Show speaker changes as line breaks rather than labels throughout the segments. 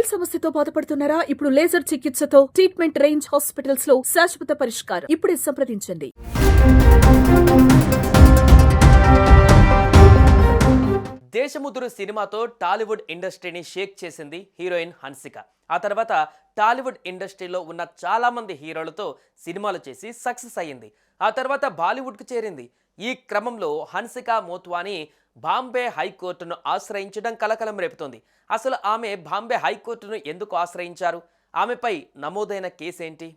వేల్ సమస్యతో బాధపడుతున్నారా? ఇప్పుడు లేజర్ చికిత్సతో ట్రీట్మెంట్ రేంజ్ హాస్పిటల్స్ లో శాశ్వత పరిష్కారం. ఇప్పుడే సంప్రదించండి.
దేశముద్రు సినిమాతో టాలీవుడ్ ఇండస్ట్రీని షేక్ చేసింది హీరోయిన్ హన్సిక. ఆ తర్వాత టాలీవుడ్ ఇండస్ట్రీలో ఉన్న చాలా మంది హీరోలతో సినిమాలు చేసి సక్సెస్ అయ్యింది. ఆ తర్వాత బాలీవుడ్కు చేరింది. ఈ క్రమంలో హన్సిక మోత్వానీ బాంబే హైకోర్టును ఆశ్రయించడం కలకలం రేపుతోంది. అసలు ఆమె బాంబే హైకోర్టును ఎందుకు ఆశ్రయించారు? ఆమెపై నమోదైన కేసేంటి?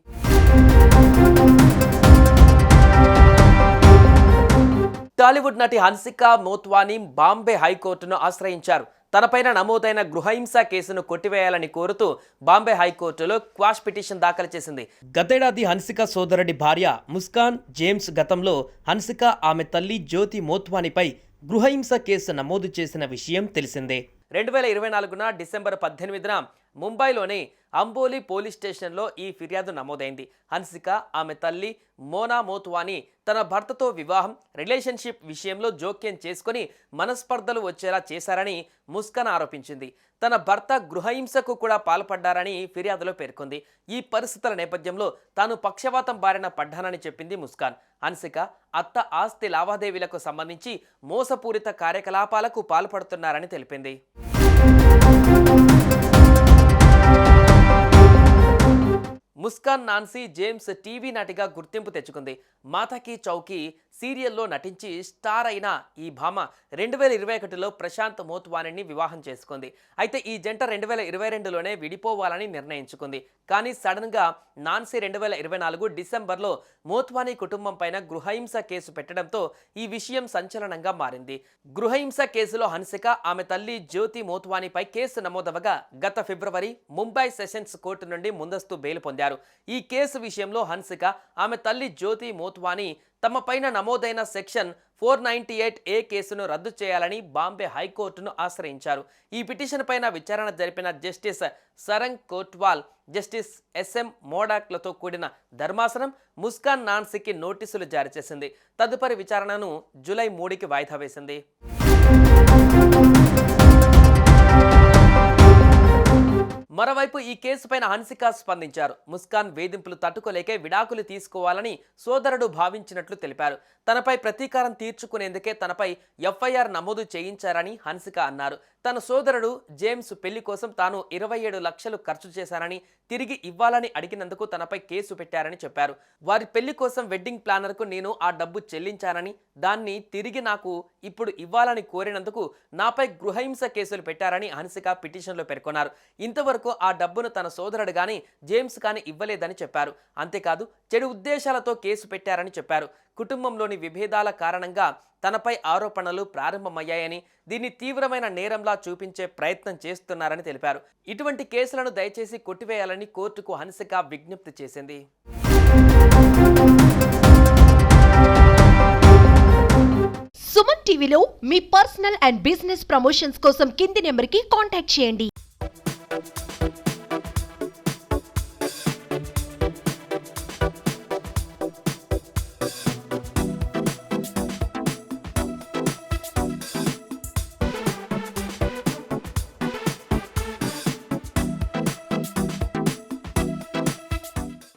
టాలీవుడ్ నటి హన్సిక మోత్వానీ బాంబే హైకోర్టును ఆశ్రయించారు. తనపైన నమోదైన గృహహింస కేసును కొట్టివేయాలని కోరుతూ బాంబే హైకోర్టులో క్వాష్ పిటిషన్ దాఖలు చేసింది. గతేడాది హన్సిక సోదరుడి భార్య ముస్కాన్ జేమ్స్ గతంలో హన్సిక ఆమె తల్లి జ్యోతి మోత్వానీపై గృహహింస కేసు నమోదు చేసిన విషయం తెలిసిందే. 2024 డిసెంబర్ 18న ముంబైలోని అంబోలి పోలీస్ స్టేషన్లో ఈ ఫిర్యాదు నమోదైంది. హన్సిక ఆమె తల్లి మోనా మోత్వానీ తన భర్తతో వివాహం, రిలేషన్షిప్ విషయంలో జోక్యం చేసుకుని మనస్పర్ధలు వచ్చేలా చేశారని ముస్కాన్ ఆరోపించింది. తన భర్త గృహహింసకు కూడా పాల్పడ్డారని ఫిర్యాదులో పేర్కొంది. ఈ పరిస్థితుల నేపథ్యంలో తాను పక్షవాతం బారిన పడ్డానని చెప్పింది ముస్కాన్. హన్సిక అత్త ఆస్తి లావాదేవీలకు సంబంధించి మోసపూరిత కార్యకలాపాలకు పాల్పడుతున్నారని తెలిపింది. ముస్కాన్ నాన్సీ జేమ్స్ టీవీ నటిగా గుర్తింపు తెచ్చుకుంది. మాతాకి చౌకీ సీరియల్లో నటించి స్టార్ అయిన ఈ భామ 2021లో ప్రశాంత్ మోత్వానీని వివాహం చేసుకుంది. అయితే ఈ జంట 2022లోనే విడిపోవాలని నిర్ణయించుకుంది. కానీ సడన్గా నాన్సీ 2024 డిసెంబర్లో మోత్వానీ కుటుంబం పైన గృహహింస కేసు పెట్టడంతో ఈ విషయం సంచలనంగా మారింది. గృహహింస కేసులో హన్సిక ఆమె తల్లి జ్యోతి మోత్వానీపై కేసు నమోదవగా గత ఫిబ్రవరి ముంబై సెషన్స్ కోర్టు నుండి ముందస్తు బెయిల్ పొందారు. ఈ కేసు విషయంలో హన్సిక ఆమె తల్లి జ్యోతి మోత్వానీ తమ పైన నమోదైన సెక్షన్ 498A కేసును రద్దు చేయాలని బాంబే హైకోర్టును ఆశ్రయించారు. ఈ పిటిషన్ పైన విచారణ జరిపిన జస్టిస్ సరంగ్ కోట్వాల్, జస్టిస్ SM మోడాక్లతో కూడిన ధర్మాసనం ముస్కాన్ నాన్సీకి నోటీసులు జారీ చేసింది. తదుపరి విచారణను జూలై 3కి వాయిదా వేసింది. మరోవైపు ఈ కేసుపైన హన్సిక స్పందించారు. ముస్కాన్ వేధింపులు తట్టుకోలేకే విడాకులు తీసుకోవాలని సోదరుడు భావించినట్లు తెలిపారు. తనపై ప్రతీకారం తీర్చుకునేందుకే తనపై FIR నమోదు చేయించారని హన్సిక అన్నారు. తన సోదరుడు జేమ్స్ పెళ్లి కోసం తాను 27 లక్షలు ఖర్చు చేశానని, తిరిగి ఇవ్వాలని అడిగినందుకు తనపై కేసు పెట్టారని చెప్పారు. వారి పెళ్లి కోసం వెడ్డింగ్ ప్లానర్కు నేను ఆ డబ్బు చెల్లించానని, దాన్ని తిరిగి నాకు ఇప్పుడు ఇవ్వాలని కోరినందుకు నాపై గృహహింస కేసులు పెట్టారని హన్సిక పిటిషన్లో పేర్కొన్నారు. ఇంతవరకు ఆ డబ్బును తన సోదరుడు గాని జేమ్స్ కానీ ఇవ్వలేదని చెప్పారు. అంతేకాదు చెడు ఉద్దేశాలతో కేసు పెట్టారని చెప్పారు. కుటుంబంలోని విభేదాల కారణంగా తనపై ఆరోపణలు ప్రారంభమయ్యాయని, దీన్ని తీవ్రమైన నేరంలా చూపించే ప్రయత్నం చేస్తున్నారని తెలిపారు. ఇటువంటి కేసులను దయచేసి కొట్టివేయాలని కోర్టుకు హన్సిక విజ్ఞప్తి చేసింది.
సుమన్ టీవీలో మీ పర్సనల్ అండ్ బిజినెస్ ప్రమోషన్స్ కోసం కింది నెంబర్కి కాంటాక్ట్ చేయండి.